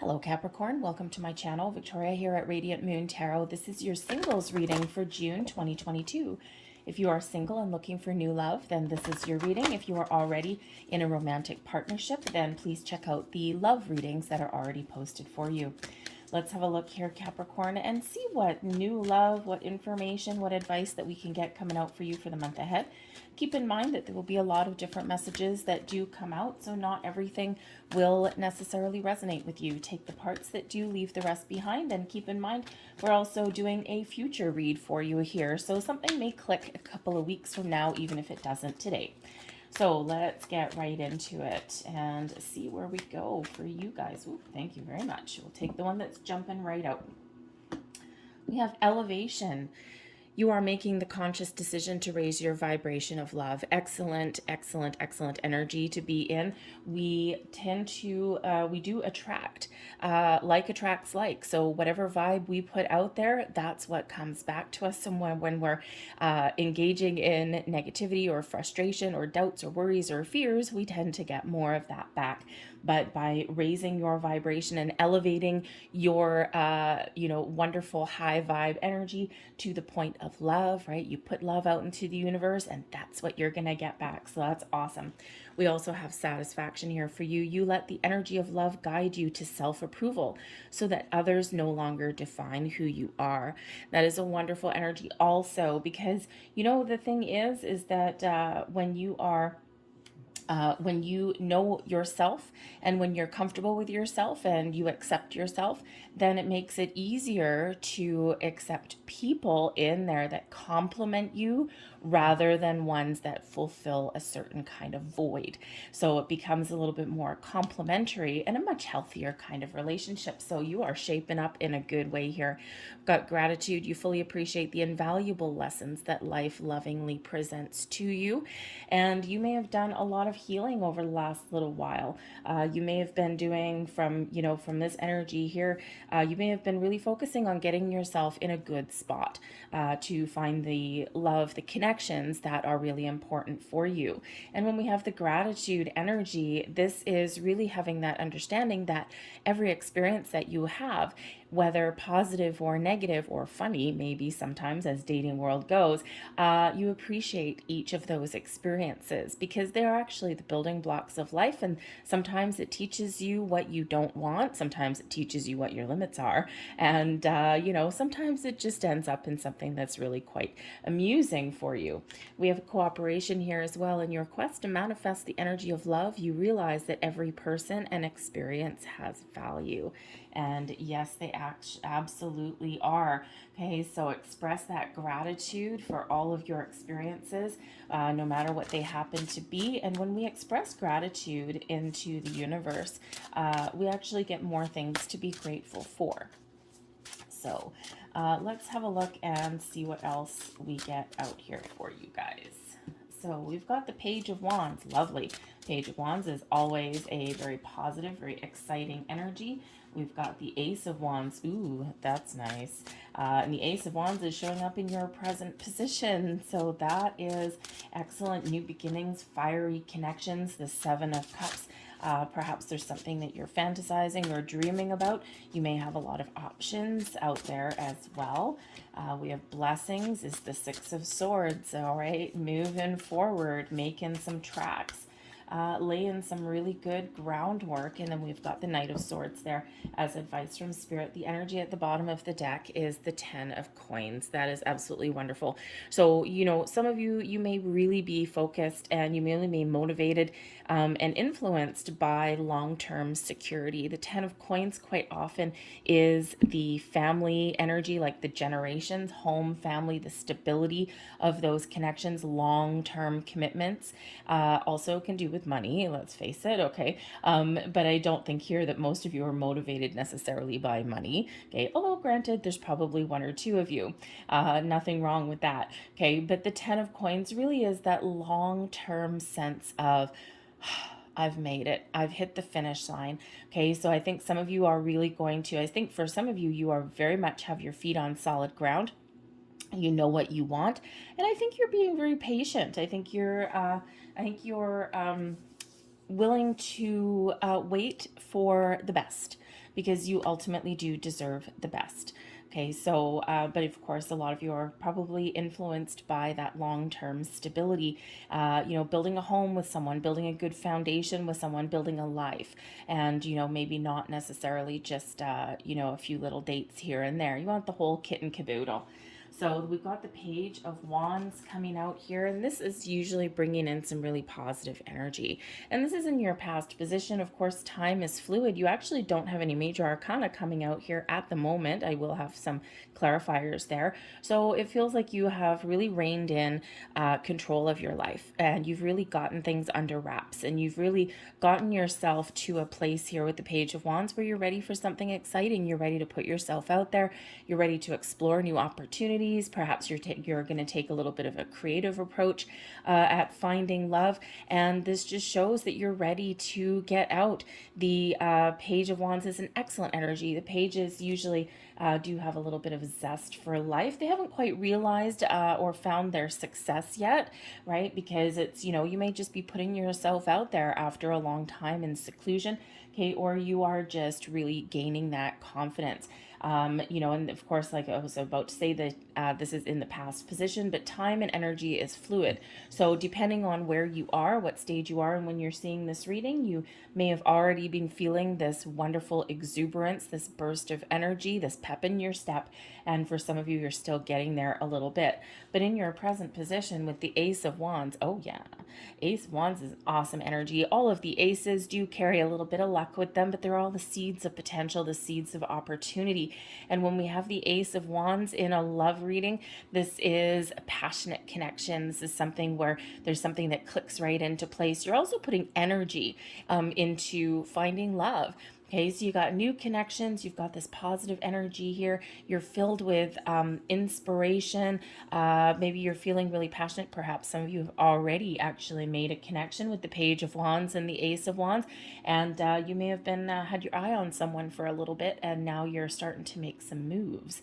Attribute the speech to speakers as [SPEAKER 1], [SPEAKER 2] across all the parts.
[SPEAKER 1] Hello Capricorn, welcome to my channel. Victoria here at Radiant Moon Tarot. This is your singles reading for June 2022. If you are single and looking for new love, then this is your reading. If you are already in a romantic partnership, then please check out the love readings that are already posted for you. Let's have a look here, Capricorn, and see what new love, what information, what advice that we can get coming out for you for the month ahead. Keep in mind that there will be a lot of different messages that do come out, so not everything will necessarily resonate with you. Take the parts that do, leave the rest behind, and keep in mind we're also doing a future read for you here, so something may click a couple of weeks from now, even if it doesn't today. So let's get right into it and see where we go for you guys. Ooh, thank you very much. We'll take the one that's jumping right out. We have elevation. You are making the conscious decision to raise your vibration of love. Excellent, excellent, excellent energy to be in. We tend to, we do attract, like attracts like. So whatever vibe we put out there, that's what comes back to us. And when we're engaging in negativity or frustration or doubts or worries or fears, we tend to get more of that back. But by raising your vibration and elevating your, wonderful high vibe energy to the point of love, right? You put love out into the universe and that's what you're going to get back. So that's awesome. We also have satisfaction here for you. You let the energy of love guide you to self-approval so that others no longer define who you are. That is a wonderful energy also because, the thing is that when you know yourself and when you're comfortable with yourself and you accept yourself, then it makes it easier to accept people in there that complement you rather than ones that fulfill a certain kind of void. So it becomes a little bit more complementary and a much healthier kind of relationship. So you are shaping up in a good way here. Got gratitude. You fully appreciate the invaluable lessons that life lovingly presents to you. And you may have done a lot of healing over the last little while. You may have been doing from this energy here, you may have been really focusing on getting yourself in a good spot to find the love, the connections that are really important for you. And when we have the gratitude energy, this is really having that understanding that every experience that you have, whether positive or negative or funny, maybe sometimes as dating world goes, you appreciate each of those experiences because they're actually the building blocks of life. And sometimes it teaches you what you don't want. Sometimes it teaches you what your limits are. And, sometimes it just ends up in something that's really quite amusing for you. We have cooperation here as well. In your quest to manifest the energy of love, you realize that every person and experience has value. And yes, they absolutely are. Okay, so express that gratitude for all of your experiences, no matter what they happen to be. And when we express gratitude into the universe, we actually get more things to be grateful for. So let's have a look and see what else we get out here for you guys. So we've got the Page of Wands. Lovely. Page of Wands is always a very positive, very exciting energy. We've got the Ace of Wands. Ooh, that's nice. And the Ace of Wands is showing up in your present position. So that is excellent. New beginnings, fiery connections. The Seven of Cups. Perhaps there's something that you're fantasizing or dreaming about. You may have a lot of options out there as well. We have blessings is the Six of Swords. All right, moving forward, making some tracks. Laying some really good groundwork. And then we've got the Knight of Swords there as advice from Spirit. The energy at the bottom of the deck is the Ten of Coins. That is absolutely wonderful. So, some of you may really be focused and you may really be motivated and influenced by long-term security. The Ten of Coins quite often is the family energy, like the generations, home, family, the stability of those connections, long-term commitments. Also can do with money, let's face it, okay? But I don't think here that most of you are motivated necessarily by money, okay? Although granted, there's probably one or two of you. Nothing wrong with that, okay? But the Ten of Coins really is that long-term sense of, I've made it. I've hit the finish line. Okay, so I think some of you are really going to, I think for some of you, you are very much have your feet on solid ground. You know what you want, and I think you're being very patient. I think you're willing to wait for the best. because you ultimately do deserve the best. Okay, so, but of course, a lot of you are probably influenced by that long-term stability, building a home with someone, building a good foundation with someone, building a life, and, maybe not necessarily just, a few little dates here and there. You want the whole kit and caboodle. So we've got the Page of Wands coming out here, and this is usually bringing in some really positive energy. And this is in your past position. Of course, time is fluid. You actually don't have any major arcana coming out here at the moment. I will have some clarifiers there. So it feels like you have really reined in control of your life, and you've really gotten things under wraps, and you've really gotten yourself to a place here with the Page of Wands where you're ready for something exciting. You're ready to put yourself out there. You're ready to explore new opportunities. Perhaps you're going to take a little bit of a creative approach at finding love, and this just shows that you're ready to get out. The Page of Wands is an excellent energy. The pages usually do have a little bit of zest for life. They haven't quite realized or found their success yet, right? Because it's, you may just be putting yourself out there after a long time in seclusion, okay, or you are just really gaining that confidence. And of course, like I was about to say, that this is in the past position, but time and energy is fluid. So depending on where you are, what stage you are, and when you're seeing this reading, you may have already been feeling this wonderful exuberance, this burst of energy, this pep in your step. And for some of you, you're still getting there a little bit. But in your present position with the Ace of Wands, oh yeah, Ace of Wands is awesome energy. All of the aces do carry a little bit of luck with them, but they're all the seeds of potential, the seeds of opportunity. And when we have the Ace of Wands in a love reading, this is a passionate connection. This is something where there's something that clicks right into place. You're also putting energy into finding love. Okay, so you got new connections, you've got this positive energy here, you're filled with inspiration, maybe you're feeling really passionate, perhaps some of you have already actually made a connection with the Page of Wands and the Ace of Wands, and you may have been had your eye on someone for a little bit, and now you're starting to make some moves,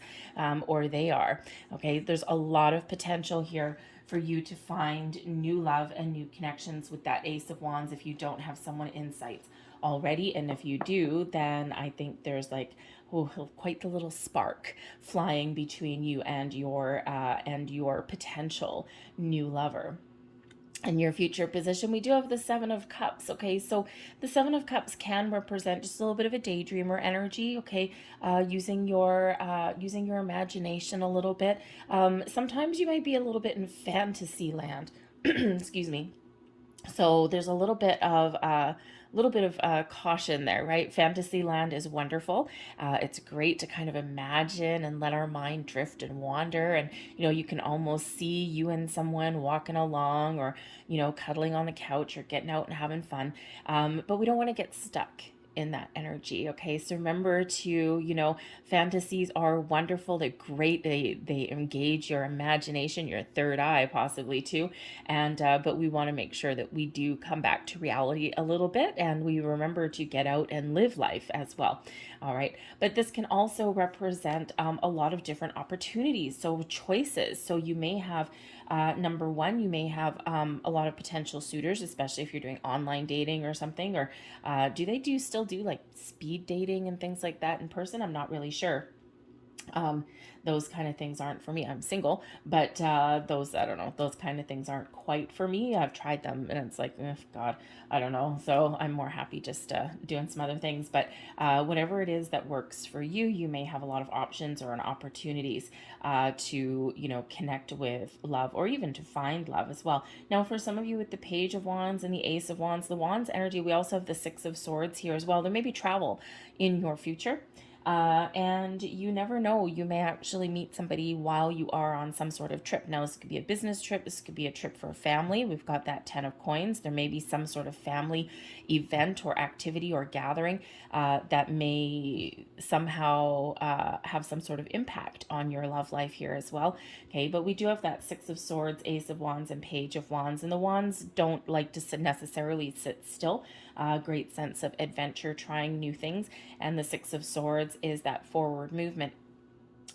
[SPEAKER 1] or they are. Okay, there's a lot of potential here for you to find new love and new connections with that Ace of Wands if you don't have someone in sight already, and if you do, then I think there's like quite the little spark flying between you and your potential new lover. In your future position, we do have the Seven of Cups. Okay, so the Seven of Cups can represent just a little bit of a daydreamer energy. Okay, using your imagination a little bit. Sometimes you might be a little bit in fantasy land. Excuse me. So there's a little bit of caution there, right? Fantasyland is wonderful. It's great to kind of imagine and let our mind drift and wander. And, you can almost see you and someone walking along, or, cuddling on the couch, or getting out and having fun. But we don't want to get stuck in that energy. Okay, so remember to, fantasies are wonderful. They're great. They engage your imagination, your third eye possibly too. And but we want to make sure that we do come back to reality a little bit, and we remember to get out and live life as well. All right, but this can also represent a lot of different opportunities, so choices. So you may have number one, you may have a lot of potential suitors, especially if you're doing online dating or something, or do they still do like speed dating and things like that in person? I'm not really sure. Those kind of things aren't for me. I'm single, but I don't know, those kind of things aren't quite for me. I've tried them, and it's like, God, I don't know. So I'm more happy just doing some other things. But whatever it is that works for you, you may have a lot of options or opportunities to, connect with love, or even to find love as well. Now, for some of you with the Page of Wands and the Ace of Wands, the Wands energy, we also have the Six of Swords here as well. There may be travel in your future. And you never know, you may actually meet somebody while you are on some sort of trip. Now, this could be a business trip, this could be a trip for a family. We've got that 10 of coins. There may be some sort of family event or activity or gathering that may somehow have some sort of impact on your love life here as well. Okay, but we do have that Six of Swords, Ace of Wands, and Page of Wands, and the Wands don't like to necessarily sit still. Great sense of adventure, trying new things, and the Six of Swords is that forward movement.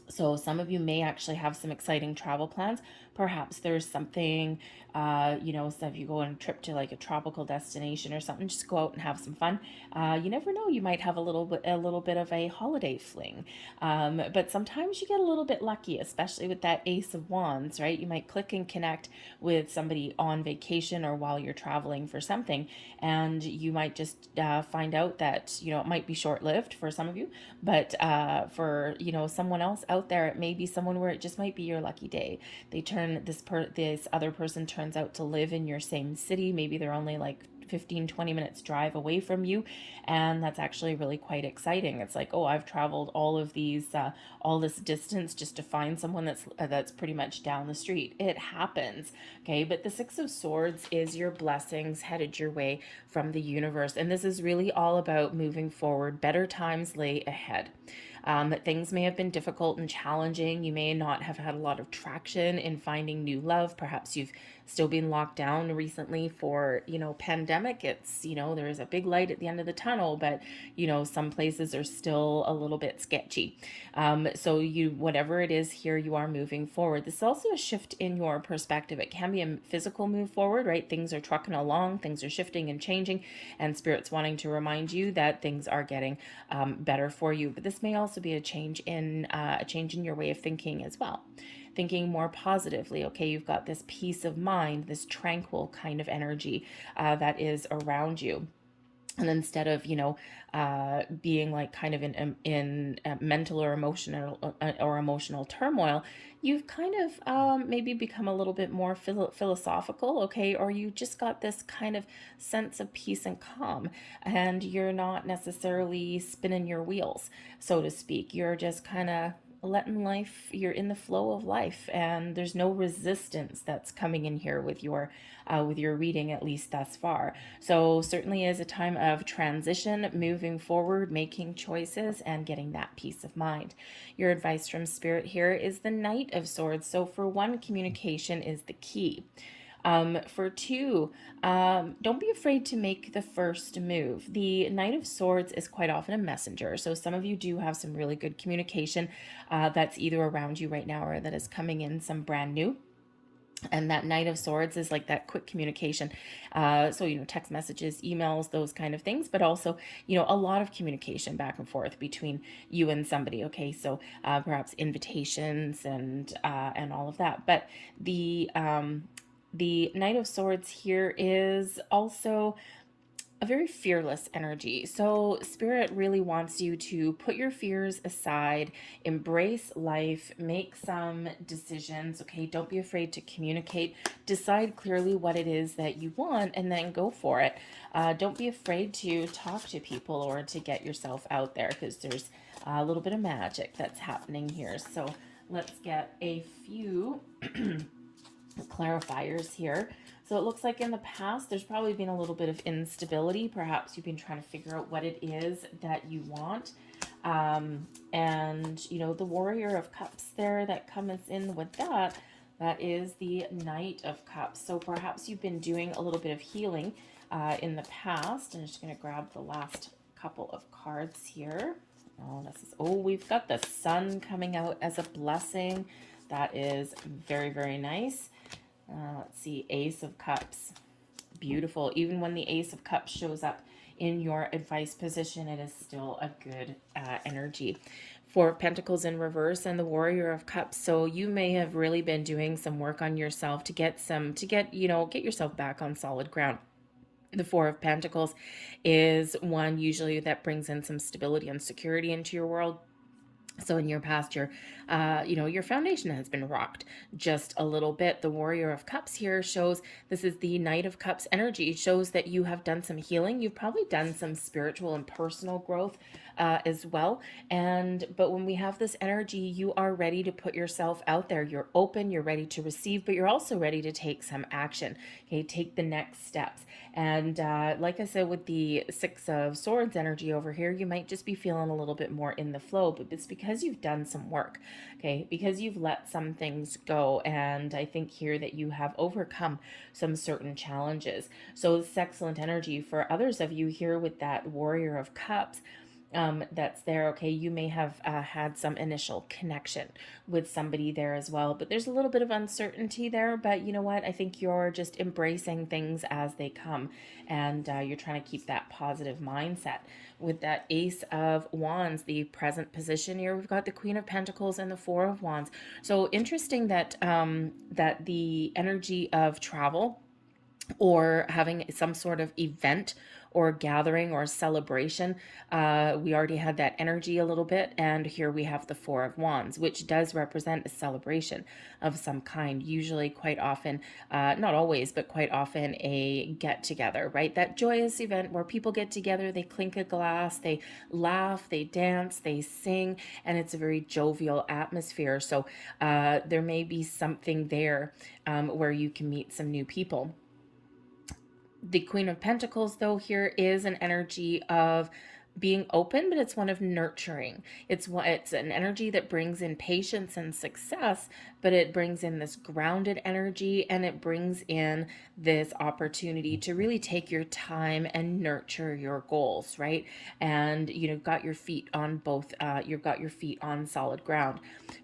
[SPEAKER 1] So some of you may actually have some exciting travel plans Perhaps there's something, so if you go on a trip to like a tropical destination or something, just go out and have some fun. You never know, you might have a little bit of a holiday fling. But sometimes you get a little bit lucky, especially with that Ace of Wands, right? You might click and connect with somebody on vacation or while you're traveling for something, and you might just find out that it might be short lived for some of you, but for someone else out there, it may be someone where it just might be your lucky day. They turn this other person turns out to live in your same city. Maybe they're only like 15-20 minutes drive away from you, and that's actually really quite exciting. It's like, oh, I've traveled all this distance just to find someone that's pretty much down the street. It happens. Okay, but the Six of Swords is your blessings headed your way from the universe, and this is really all about moving forward. Better times lay ahead. Things may have been difficult and challenging. You may not have had a lot of traction in finding new love. Perhaps you've still been locked down recently for, pandemic. It's, there is a big light at the end of the tunnel, but, some places are still a little bit sketchy. So whatever it is here, you are moving forward. This is also a shift in your perspective. It can be a physical move forward, right? Things are trucking along, things are shifting and changing, and Spirit's wanting to remind you that things are getting better for you. But this may also be a change in your way of thinking as well, thinking more positively. Okay, you've got this peace of mind, this tranquil kind of energy that is around you. And instead of being like kind of in mental or emotional turmoil, you've kind of maybe become a little bit more philosophical, okay, or you just got this kind of sense of peace and calm, and you're not necessarily spinning your wheels, so to speak. You're just kind of letting life, you're in the flow of life, and there's no resistance that's coming in here with your reading, at least thus far. So certainly is a time of transition, moving forward, making choices, and getting that peace of mind. Your advice from Spirit here is the Knight of Swords. So for one, communication is the key. For two, don't be afraid to make the first move. The Knight of Swords is quite often a messenger. So some of you do have some really good communication that's either around you right now or that is coming in some brand new. And that Knight of Swords is like that quick communication. So, text messages, emails, those kind of things, but also, a lot of communication back and forth between you and somebody. Okay. So, perhaps invitations and all of that. But the Knight of Swords here is also a very fearless energy. So Spirit really wants you to put your fears aside, embrace life, make some decisions, okay? Don't be afraid to communicate, decide clearly what it is that you want, and then go for it. Don't be afraid to talk to people or to get yourself out there, because there's a little bit of magic that's happening here. So let's get a few clarifiers here. So it looks like in the past, there's probably been a little bit of instability. Perhaps you've been trying to figure out what it is that you want. And, the Warrior of Cups there that comes in with that is the Knight of Cups. So perhaps you've been doing a little bit of healing in the past. I'm just going to grab the last couple of cards here. We've got the Sun coming out as a blessing. That is very, very nice. Let's see, Ace of Cups. Beautiful. Even when the Ace of Cups shows up in your advice position, it is still a good energy. Four of Pentacles in reverse and the Warrior of Cups. So you may have really been doing some work on yourself to get yourself back on solid ground. The Four of Pentacles is one usually that brings in some stability and security into your world. So in your past, your foundation has been rocked just a little bit. The Warrior of Cups here shows, this is the Knight of Cups energy. It shows that you have done some healing. You've probably done some spiritual and personal growth as well. But when we have this energy, you are ready to put yourself out there. You're open, you're ready to receive, but you're also ready to take some action. Okay, take the next steps. And like I said, with the Six of Swords energy over here, you might just be feeling a little bit more in the flow, but it's because you've done some work, okay? Because you've let some things go. And I think here that you have overcome some certain challenges. So it's excellent energy for others of you here with that Warrior of Cups. that's there. Okay, you may have had some initial connection with somebody there as well, but there's a little bit of uncertainty there. But you know what? I think you're just embracing things as they come, and you're trying to keep that positive mindset. With that Ace of Wands, the present position here, we've got the Queen of Pentacles and the Four of Wands. So interesting that that the energy of travel or having some sort of event or gathering or celebration. We already had that energy a little bit, and here we have the Four of Wands, which does represent a celebration of some kind, usually quite often, not always, but quite often a get together, right? That joyous event where people get together, they clink a glass, they laugh, they dance, they sing, and it's a very jovial atmosphere. So there may be something there where you can meet some new people. The Queen of Pentacles, though, here is an energy of being open, but it's one of nurturing. It's an energy that brings in patience and success, but it brings in this grounded energy, and it brings in this opportunity to really take your time and nurture your goals, right? And got your feet on both. You've got your feet on solid ground.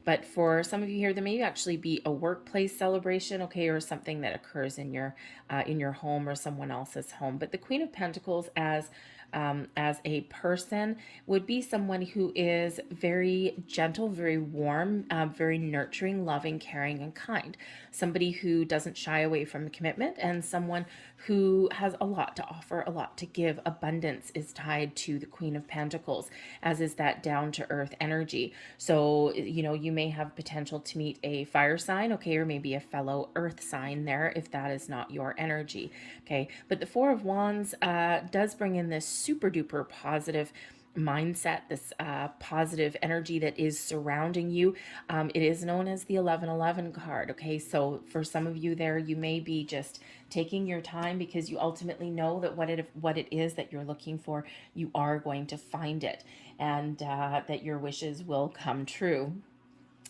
[SPEAKER 1] But for some of you here, there may actually be a workplace celebration, okay, or something that occurs in your home or someone else's home. But the Queen of Pentacles as a person would be someone who is very gentle, very warm, very nurturing, loving, caring, and kind. Somebody who doesn't shy away from commitment, and someone who has a lot to offer, a lot to give. Abundance is tied to the Queen of Pentacles, as is that down to earth energy. So, you may have potential to meet a fire sign, okay, or maybe a fellow earth sign there if that is not your energy, okay. But the Four of Wands does bring in this super duper positive mindset, this positive energy that is surrounding you. It is known as the 1111 card, okay? So for some of you there, you may be just taking your time because you ultimately know that what it is that you're looking for, you are going to find it, and that your wishes will come true.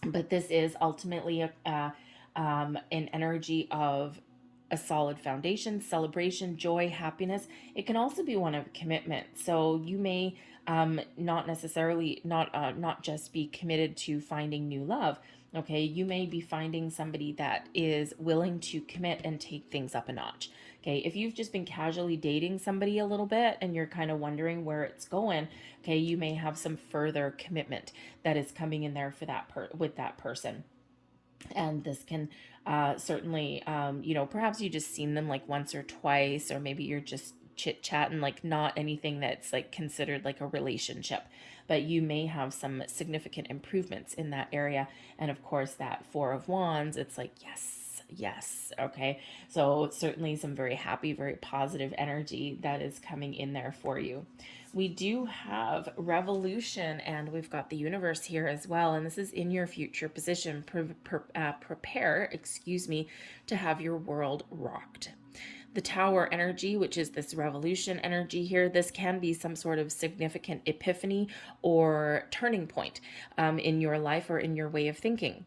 [SPEAKER 1] But this is ultimately an energy of a solid foundation, celebration, joy, happiness. It can also be one of commitment. So you may not necessarily not just be committed to finding new love. Okay, you may be finding somebody that is willing to commit and take things up a notch. Okay, if you've just been casually dating somebody a little bit and you're kind of wondering where it's going, okay, you may have some further commitment that is coming in there for with that person. And this can certainly, perhaps you just seen them like once or twice, or maybe you're just chit chatting, like not anything that's like considered like a relationship, but you may have some significant improvements in that area. And of course, that Four of Wands, it's like, yes, yes, okay. So certainly some very happy, very positive energy that is coming in there for you. We do have revolution, and we've got the universe here as well, and this is in your future position. Prepare, excuse me, to have your world rocked. The Tower energy, which is this revolution energy here, this can be some sort of significant epiphany or turning point in your life or in your way of thinking.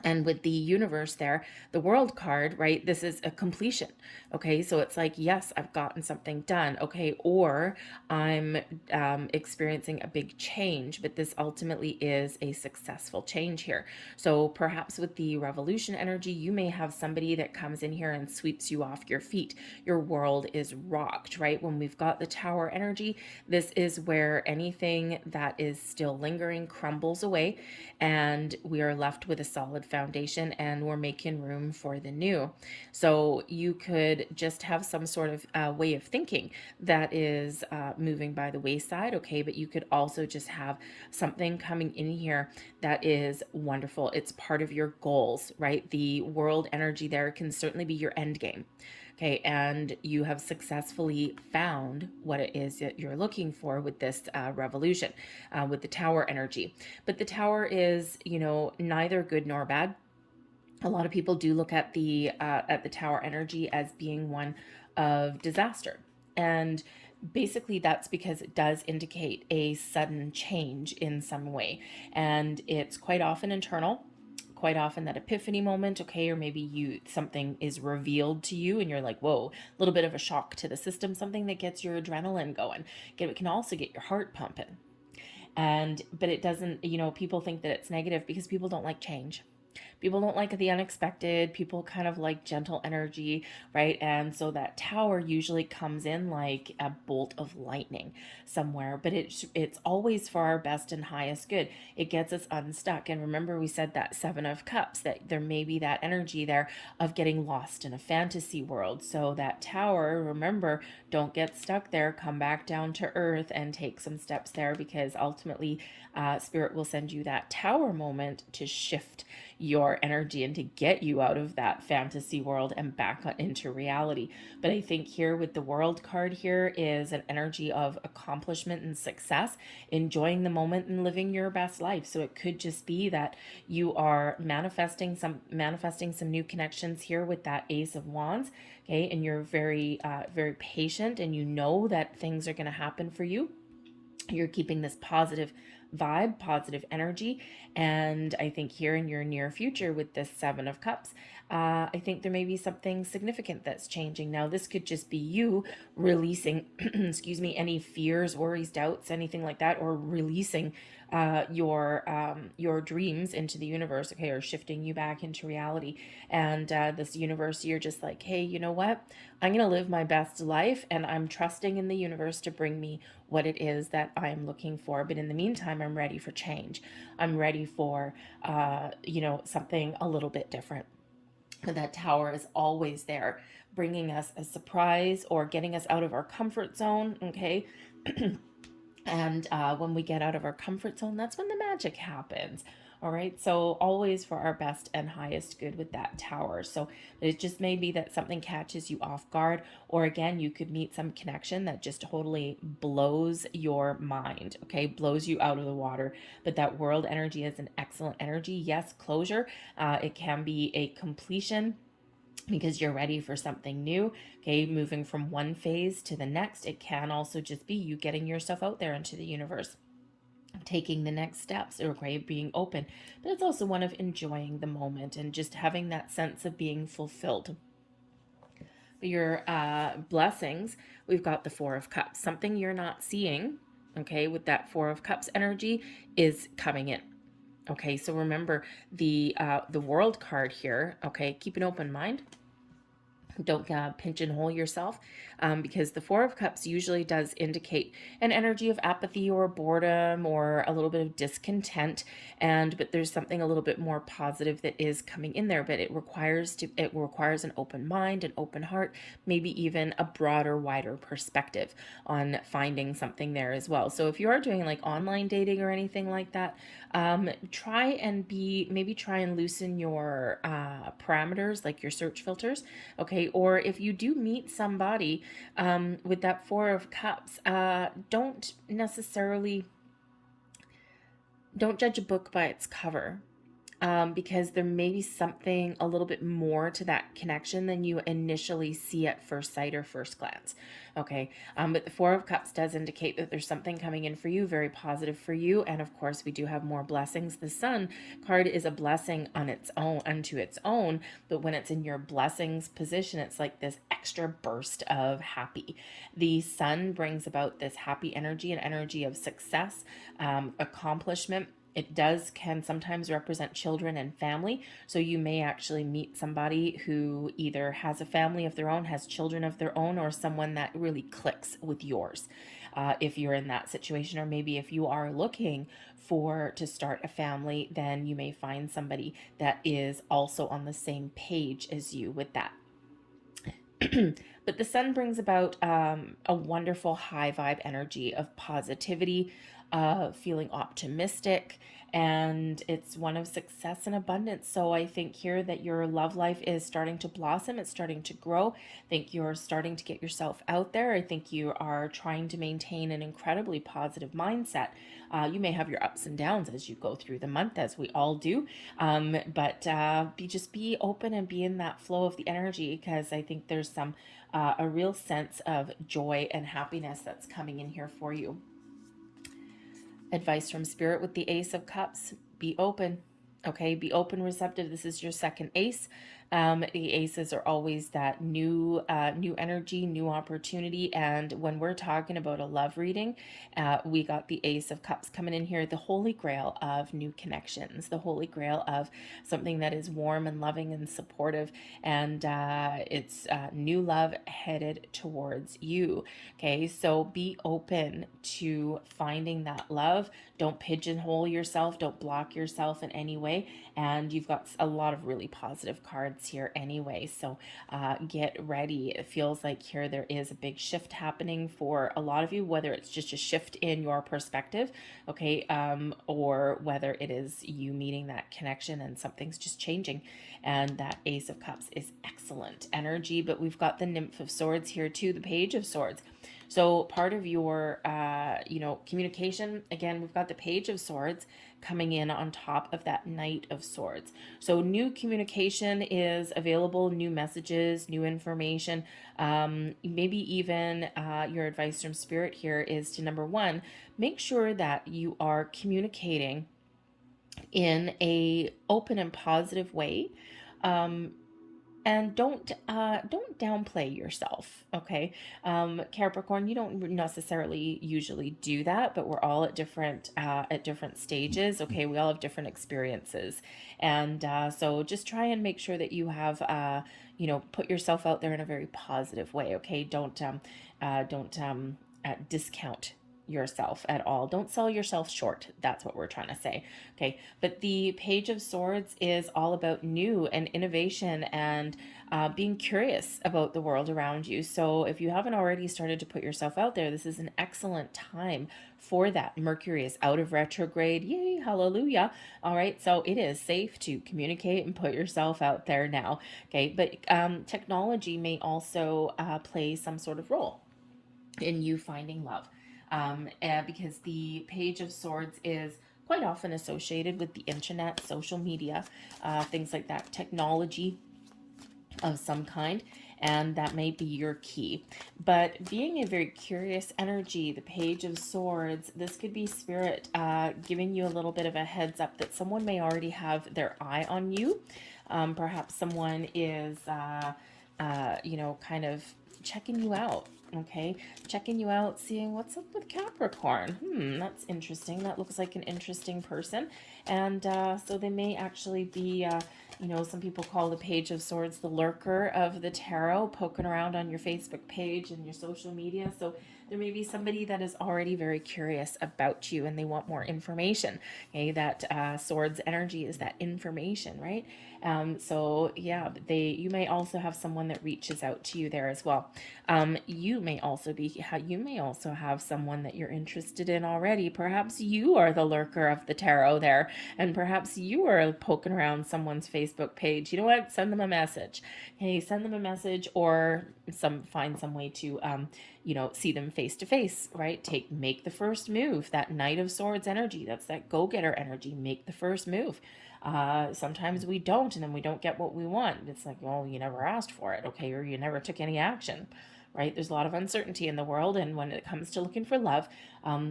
[SPEAKER 1] And with the universe there, the world card, right? This is a completion. Okay. So it's like, yes, I've gotten something done. Okay. Or I'm experiencing a big change, but this ultimately is a successful change here. So perhaps with the revolution energy, you may have somebody that comes in here and sweeps you off your feet. Your world is rocked, right? When we've got the Tower energy, this is where anything that is still lingering crumbles away, and we are left with a solid foundation, and we're making room for the new. So you could just have some sort of way of thinking that is moving by the wayside, okay, but you could also just have something coming in here that is wonderful. It's part of your goals, right? The world energy there can certainly be your end game. Okay, and you have successfully found what it is that you're looking for with this revolution, with the Tower energy. But the Tower is, neither good nor bad. A lot of people do look at the Tower energy as being one of disaster, and basically that's because it does indicate a sudden change in some way, and it's quite often internal, quite often that epiphany moment, okay, or maybe something is revealed to you and you're like, whoa, a little bit of a shock to the system, something that gets your adrenaline going. It can also get your heart pumping. But it doesn't, people think that it's negative because people don't like change. People don't like the unexpected. People kind of like gentle energy, right? And so that tower usually comes in like a bolt of lightning somewhere, but it's always for our best and highest good. It gets us unstuck. And remember, we said that 7 of Cups, that there may be that energy there of getting lost in a fantasy world. So that tower, remember, don't get stuck there. Come back down to earth and take some steps there, because ultimately Spirit will send you that tower moment to shift your energy and to get you out of that fantasy world and back into reality. But I think here with the World card here is an energy of accomplishment and success, enjoying the moment and living your best life. So it could just be that you are manifesting some new connections here with that Ace of Wands, okay? And you're very very patient, and you know that things are going to happen for you. You're keeping this positive vibe, positive energy. And I think here in your near future with this 7 of Cups, I think there may be something significant that's changing. Now, this could just be you releasing, excuse me, any fears, worries, doubts, anything like that, or releasing your dreams into the universe, okay, or shifting you back into reality. And this universe, you're just like, hey, you know what? I'm gonna live my best life, and I'm trusting in the universe to bring me what it is that I'm looking for. But in the meantime, I'm ready for change. I'm ready for something a little bit different. And that tower is always there, bringing us a surprise or getting us out of our comfort zone, okay? And when we get out of our comfort zone, that's when the magic happens. All right. So always for our best and highest good with that tower. So it just may be that something catches you off guard, or again, you could meet some connection that just totally blows your mind. Okay. Blows you out of the water. But that world energy is an excellent energy. Yes. Closure. It can be a completion, because you're ready for something new, okay, moving from one phase to the next. It can also just be you getting yourself out there into the universe, taking the next steps, okay, being open. But it's also one of enjoying the moment and just having that sense of being fulfilled. Your blessings, we've got the 4 of Cups, something you're not seeing, okay, with that 4 of Cups energy is coming in. Okay, so remember the World card here, okay, keep an open mind. Don't pigeonhole yourself, because the 4 of Cups usually does indicate an energy of apathy or boredom or a little bit of discontent, but there's something a little bit more positive that is coming in there. But it requires an open mind, an open heart, maybe even a broader, wider perspective on finding something there as well. So if you are doing like online dating or anything like that, try and loosen your parameters, like your search filters, okay? Or if you do meet somebody with that 4 of Cups, don't judge a book by its cover. Because there may be something a little bit more to that connection than you initially see at first sight or first glance. Okay. But the 4 of Cups does indicate that there's something coming in for you, very positive for you. And of course, we do have more blessings. The Sun card is a blessing on its own, unto its own. But when it's in your blessings position, it's like this extra burst of happy. The Sun brings about this happy energy, an energy of success, accomplishment. It can sometimes represent children and family. So you may actually meet somebody who either has a family of their own, has children of their own, or someone that really clicks with yours. If you're in that situation, or maybe if you are looking to start a family, then you may find somebody that is also on the same page as you with that. But the Sun brings about a wonderful high vibe energy of positivity, feeling optimistic, and it's one of success and abundance. So I think here that your love life is starting to blossom, it's starting to grow. I think you're starting to get yourself out there. I think you are trying to maintain an incredibly positive mindset. You may have your ups and downs as you go through the month, as we all do, but just be open and be in that flow of the energy, because I think there's a real sense of joy and happiness that's coming in here for you. Advice from Spirit with the Ace of Cups: be open, Okay, be open, receptive. This is your second ace. The aces are always that new energy, new opportunity. And when we're talking about a love reading, we got the Ace of Cups coming in here, the holy grail of new connections, the holy grail of something that is warm and loving and supportive. And it's new love headed towards you. Okay, so be open to finding that love. Don't pigeonhole yourself, don't block yourself in any way. And you've got a lot of really positive cards here anyway, so get ready. It feels like here there is a big shift happening for a lot of you, whether it's just a shift in your perspective, okay, or whether it is you meeting that connection and something's just changing. And that Ace of Cups is excellent energy. But we've got the Nymph of Swords here too, the Page of Swords. So part of your, communication, again, we've got the Page of Swords coming in on top of that Knight of Swords. So new communication is available, new messages, new information. Maybe even your advice from Spirit here is to, number one, make sure that you are communicating in a open and positive way. And don't downplay yourself, okay? Capricorn, you don't necessarily usually do that, but we're all at different stages, okay? We all have different experiences, and so just try and make sure that you have put yourself out there in a very positive way, okay? Don't discount yourself at all. Don't sell yourself short. That's what we're trying to say. Okay. But the Page of Swords is all about new and innovation and being curious about the world around you. So if you haven't already started to put yourself out there, this is an excellent time for that. Mercury is out of retrograde. Yay, hallelujah. All right. So it is safe to communicate and put yourself out there now. Okay. But technology may also play some sort of role in you finding love. Because the Page of Swords is quite often associated with the internet, social media, things like that, technology of some kind, and that may be your key. But being a very curious energy, the Page of Swords, this could be Spirit giving you a little bit of a heads up that someone may already have their eye on you. Perhaps someone is, kind of checking you out. Okay, checking you out, seeing what's up with Capricorn. That's interesting. That looks like an interesting person. And so they may actually be, some people call the Page of Swords the lurker of the tarot, poking around on your Facebook page and your social media. So there may be somebody that is already very curious about you and they want more information. Okay, that Swords energy is that information, right? So yeah, you may also have someone that reaches out to you there as well. You may also have someone that you're interested in already. Perhaps you are the lurker of the tarot there, and perhaps you are poking around someone's Facebook page. You know what? Send them a message. Hey, send them a message, or find some way to see them face to face, right? Make the first move. That Knight of Swords energy, that's that go-getter energy. Make the first move. Sometimes we don't, and then we don't get what we want. It's like, well, you never asked for it, okay, or you never took any action, right? There's a lot of uncertainty in the world, and when it comes to looking for love,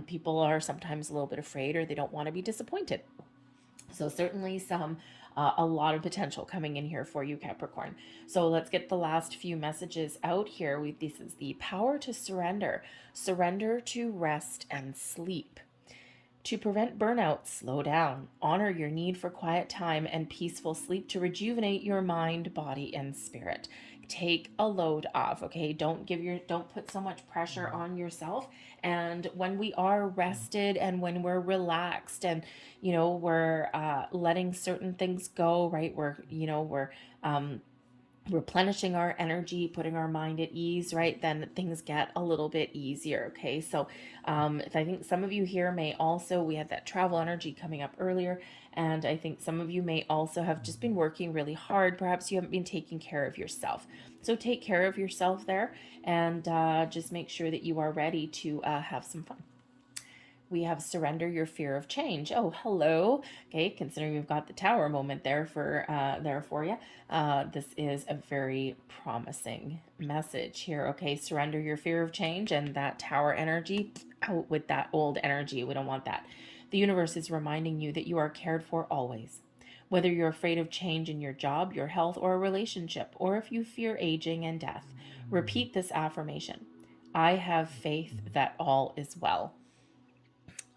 [SPEAKER 1] people are sometimes a little bit afraid, or they don't want to be disappointed. So certainly a lot of potential coming in here for you, Capricorn. So let's get the last few messages out here. This is the power to surrender. Surrender to rest and sleep. To prevent burnout, slow down. Honor your need for quiet time and peaceful sleep to rejuvenate your mind, body, and spirit. Take a load off, okay? Don't put so much pressure on yourself. And when we are rested and when we're relaxed and we're letting certain things go, right? We're replenishing our energy, putting our mind at ease, right, then things get a little bit easier. Okay, so if I think some of you here we had that travel energy coming up earlier, and I think some of you may also have just been working really hard. Perhaps you haven't been taking care of yourself. So take care of yourself there, and just make sure that you are ready to have some fun. We have surrender your fear of change. Oh, hello. Okay, considering we've got the tower moment there for you, this is a very promising message here. Okay, surrender your fear of change, and that tower energy, out with that old energy. We don't want that. The universe is reminding you that you are cared for always. Whether you're afraid of change in your job, your health, or a relationship, or if you fear aging and death, repeat this affirmation. I have faith that all is well.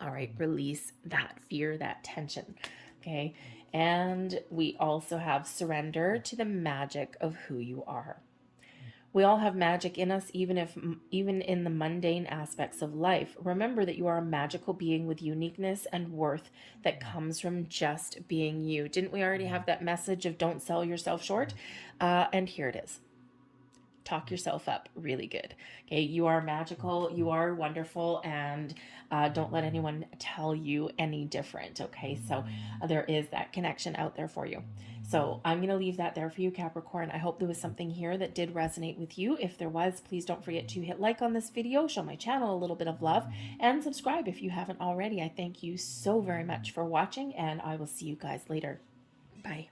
[SPEAKER 1] All right, release that fear, that tension. Okay. And we also have surrender to the magic of who you are. We all have magic in us, even in the mundane aspects of life. Remember that you are a magical being with uniqueness and worth that comes from just being you. Didn't we already have that message of don't sell yourself short? And here it is. Talk yourself up really good. Okay, you are magical, you are wonderful, and don't let anyone tell you any different. Okay, so there is that connection out there for you. So I'm going to leave that there for you, Capricorn. I hope there was something here that did resonate with you. If there was, please don't forget to hit like on this video, show my channel a little bit of love, and subscribe if you haven't already. I thank you so very much for watching, and I will see you guys later. Bye.